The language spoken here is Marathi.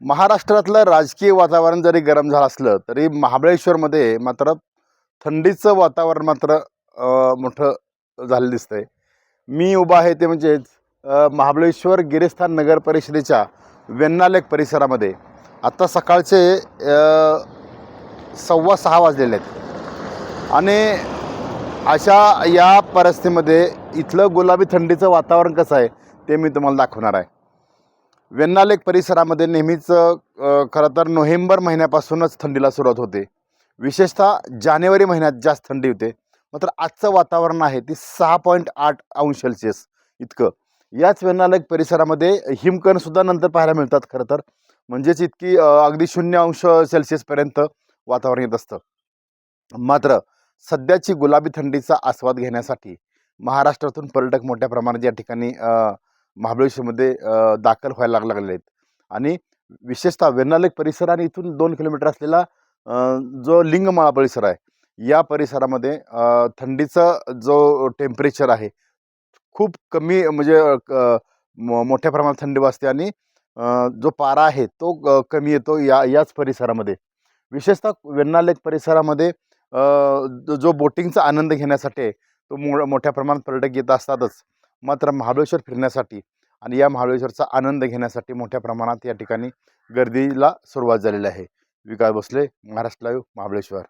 महाराष्ट्रातलं राजकीय वातावरण जरी गरम झालं असलं तरी महाबळेश्वरमध्ये मात्र थंडीचं वातावरण मात्र मोठं झालं दिसतंय. मी उभा आहे ते म्हणजेच महाबळेश्वर गिरीस्थान नगर परिषदेच्या वेण्णा लेक परिसरामध्ये. आत्ता सकाळचे 6:15 वाजलेले आहेत आणि अशा या परिस्थितीमध्ये इथलं गुलाबी थंडीचं वातावरण कसं आहे ते मी तुम्हाला दाखवणार आहे. वेण्णा लेक परिसरामध्ये नेहमीच खरं तर नोव्हेंबर महिन्यापासूनच थंडीला सुरुवात होते. विशेषतः जानेवारी महिन्यात जास्त थंडी होते. मात्र आजचं वातावरण आहे ते 6.8 अंश सेल्सिअस इतकं. याच वेण्णा लेक परिसरामध्ये हिमकणसुद्धा नंतर पाहायला मिळतात खरं तर. म्हणजेच इतकी अगदी 0 अंश सेल्सिअसपर्यंत वातावरण येत असतं. मात्र सध्याची गुलाबी थंडीचा आस्वाद घेण्यासाठी महाराष्ट्रातून पर्यटक मोठ्या प्रमाणात या ठिकाणी महाबळेश्वरमध्ये दाखल व्हायला लागलेले आहेत. आणि विशेषतः वेण्णा लेक परिसर आणि इथून 2 किलोमीटर असलेला जो लिंगमाळा परिसर आहे, या परिसरामध्ये थंडीचं जो टेम्परेचर आहे खूप कमी, म्हणजे मोठ्या प्रमाणात थंडी वाजते आणि जो पारा आहे तो कमी येतो याच परिसरामध्ये. विशेषतः वेण्णा लेक परिसरामध्ये जो बोटिंगचा आनंद घेण्यासाठी आहे, तो मोठ्या प्रमाणात पर्यटक येत असतातच. मात्र महाबळेश्वर फिरण्यासाठी आणि या महाबळेश्वरचा आनंद घेण्यासाठी मोठ्या प्रमाणात या ठिकाणी गर्दीला सुरुवात झालेली आहे. विकास भोसले, महाराष्ट्र लाईव्ह, महाबळेश्वर.